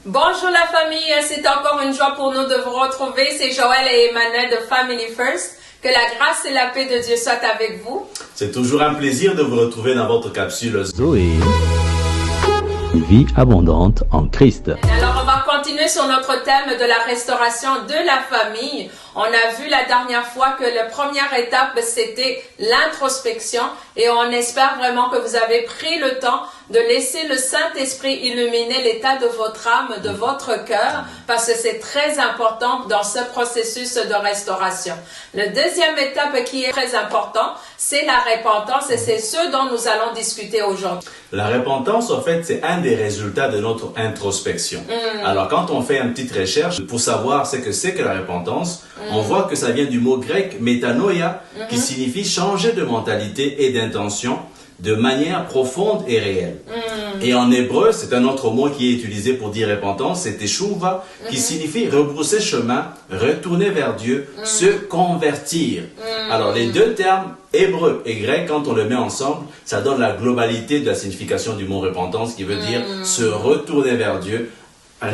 Bonjour la famille, c'est encore une joie pour nous de vous retrouver. C'est Joël et Emmanuel de Family First. Que la grâce et la paix de Dieu soient avec vous. C'est toujours un plaisir de vous retrouver dans votre capsule Zoé, une vie abondante en Christ. Alors on va continuer sur notre thème de la restauration de la famille. On a vu la dernière fois que la première étape c'était l'introspection et on espère vraiment que vous avez pris le temps de laisser le Saint-Esprit illuminer l'état de votre âme, de votre cœur, parce que c'est très important dans ce processus de restauration. La deuxième étape qui est très importante, c'est la repentance et c'est ce dont nous allons discuter aujourd'hui. La repentance, en fait, c'est un des résultats de notre introspection. Alors, quand on fait une petite recherche pour savoir ce que c'est que la repentance, on voit que ça vient du mot grec métanoïa, qui signifie changer de mentalité et d'intention de manière profonde et réelle. Et en hébreu, c'est un autre mot qui est utilisé pour dire repentance, c'est teshuva, qui signifie rebrousser chemin, retourner vers Dieu, se convertir. Alors, les deux termes, hébreu et grec, quand on le met ensemble, ça donne la globalité de la signification du mot repentance, qui veut dire se retourner vers Dieu,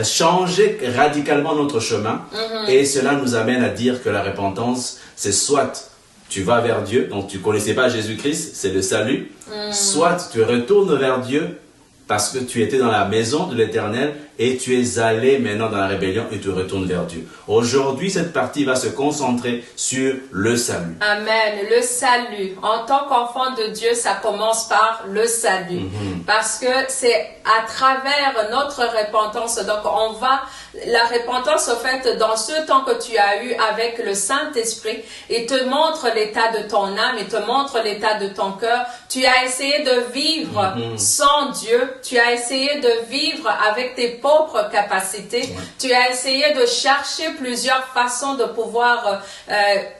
changer radicalement notre chemin. Et cela nous amène à dire que la repentance, c'est soit tu vas vers Dieu, donc tu ne connaissais pas Jésus-Christ, c'est le salut. Soit tu retournes vers Dieu parce que tu étais dans la maison de l'Éternel et tu es allé maintenant dans la rébellion et tu retournes vers Dieu. Aujourd'hui, cette partie va se concentrer sur le salut. Amen. Le salut. En tant qu'enfant de Dieu, ça commence par le salut. Parce que c'est à travers notre repentance. Donc, la repentance, au fait, dans ce temps que tu as eu avec le Saint-Esprit, il te montre l'état de ton âme, il te montre l'état de ton cœur. Tu as essayé de vivre sans Dieu. Tu as essayé de vivre avec tes propres capacités. Tu as essayé de chercher plusieurs façons de pouvoir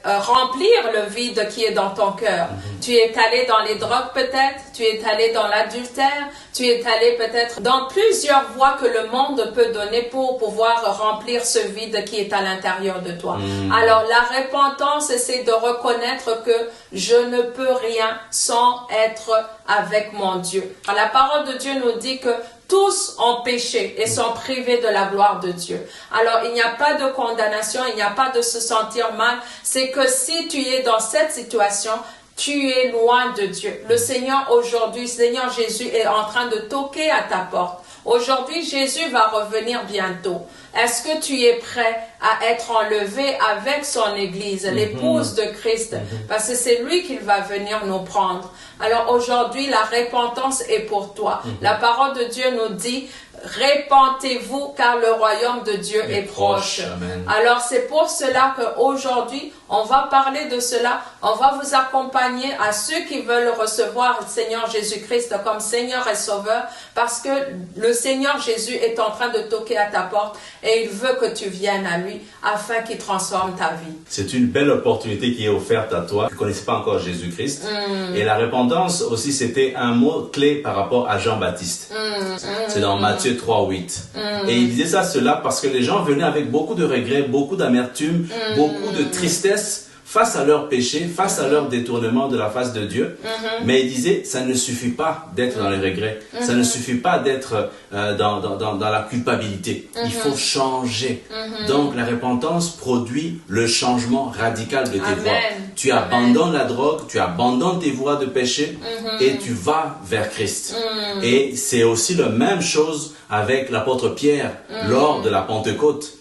remplir le vide qui est dans ton cœur. Tu es allé dans les drogues peut-être, tu es allé dans l'adultère, tu es allé peut-être dans plusieurs voies que le monde peut donner pour pouvoir remplir ce vide qui est à l'intérieur de toi. Alors la repentance, c'est de reconnaître que je ne peux rien sans être avec mon Dieu. La parole de Dieu nous dit que tous ont péché et sont privés de la gloire de Dieu. Alors, il n'y a pas de condamnation, il n'y a pas de se sentir mal. C'est que si tu es dans cette situation, tu es loin de Dieu. Le Seigneur aujourd'hui, Seigneur Jésus est en train de toquer à ta porte. Aujourd'hui, Jésus va revenir bientôt. Est-ce que tu es prêt à être enlevé avec son Église, l'épouse de Christ? Parce que c'est lui qui va venir nous prendre. Alors aujourd'hui, la repentance est pour toi. La parole de Dieu nous dit, repentez-vous car le royaume de Dieu est proche. Amen. Alors c'est pour cela qu'aujourd'hui, on va parler de cela. On va vous accompagner à ceux qui veulent recevoir le Seigneur Jésus-Christ comme Seigneur et Sauveur, parce que le Seigneur Jésus est en train de toquer à ta porte et il veut que tu viennes à lui afin qu'il transforme ta vie. C'est une belle opportunité qui est offerte à toi. Tu ne connaissais pas encore Jésus-Christ. Et la repentance aussi, c'était un mot clé par rapport à Jean-Baptiste. C'est dans Matthieu 3:8. Et il disait cela parce que les gens venaient avec beaucoup de regrets, beaucoup d'amertume, beaucoup de tristesse face à leur péché, face à leur détournement de la face de Dieu. Mais il disait, ça ne suffit pas d'être dans les regrets. Ça ne suffit pas d'être dans la culpabilité. Il faut changer. Donc la repentance produit le changement radical de tes voies. Tu abandonnes la drogue, tu abandonnes tes voies de péché et tu vas vers Christ. Et c'est aussi la même chose avec l'apôtre Pierre lors de la Pentecôte.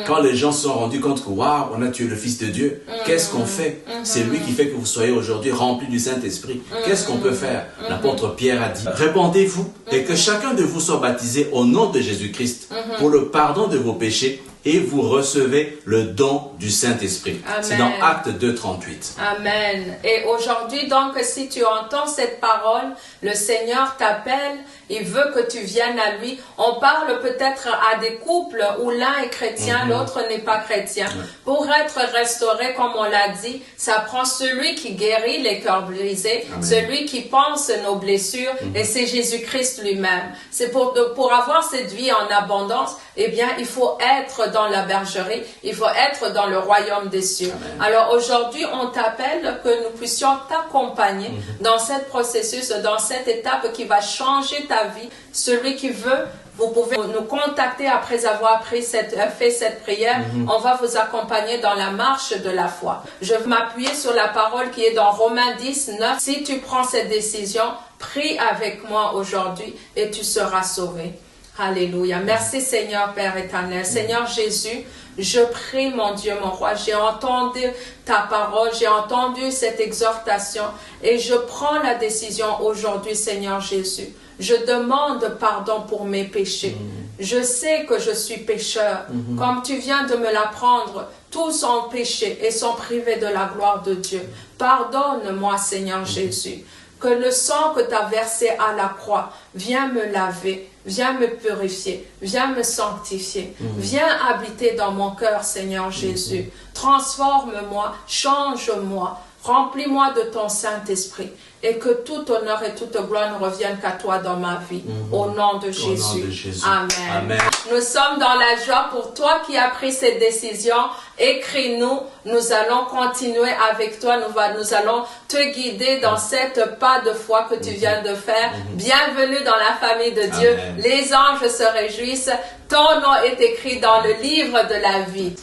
Quand les gens se sont rendus compte que waouh, on a tué le Fils de Dieu, qu'est-ce qu'on fait? C'est lui qui fait que vous soyez aujourd'hui remplis du Saint-Esprit. Qu'est-ce qu'on peut faire? L'apôtre Pierre a dit, répandez-vous et que chacun de vous soit baptisé au nom de Jésus-Christ pour le pardon de vos péchés et vous recevez le don du Saint-Esprit. C'est dans Actes 2:38. Amen. Et aujourd'hui, donc, si tu entends cette parole, le Seigneur t'appelle, il veut que tu viennes à lui. On parle peut-être à des couples où l'un est chrétien, l'autre n'est pas chrétien. Pour être restauré, comme on l'a dit, ça prend celui qui guérit les cœurs brisés, celui qui pense nos blessures, et c'est Jésus-Christ lui-même. C'est pour avoir cette vie en abondance, eh bien, il faut être dans la bergerie, il faut être dans le royaume des cieux. Amen. Alors aujourd'hui, on t'appelle que nous puissions t'accompagner dans ce processus, dans cette étape qui va changer ta vie. Celui qui veut vous pouvez nous contacter après avoir fait cette prière. On va vous accompagner dans la marche de la foi. Je vais m'appuyer sur la parole qui est dans Romains 10, 9. Si tu prends cette décision, prie avec moi aujourd'hui et tu seras sauvé. Alléluia. Merci Seigneur Père éternel. Seigneur Jésus, je prie mon Dieu, mon roi. J'ai entendu ta parole, j'ai entendu cette exhortation et je prends la décision aujourd'hui Seigneur Jésus. Je demande pardon pour mes péchés. Je sais que je suis pécheur. Comme tu viens de me l'apprendre, tous ont péché et sont privés de la gloire de Dieu. Pardonne-moi Seigneur Jésus. Que le sang que tu as versé à la croix viens me laver, viens me purifier, viens me sanctifier, viens habiter dans mon cœur, Seigneur Jésus. Transforme-moi, change-moi, remplis-moi de ton Saint-Esprit et que tout honneur et toute gloire ne reviennent qu'à toi dans ma vie. Au nom de Jésus. Amen. Amen. Nous sommes dans la joie pour toi qui as pris cette décision. Écris-nous, nous allons continuer avec toi, nous allons te guider dans cette pas de foi que tu viens de faire. Bienvenue dans la famille de Dieu. Amen. Les anges se réjouissent. Ton nom est écrit dans le livre de la vie.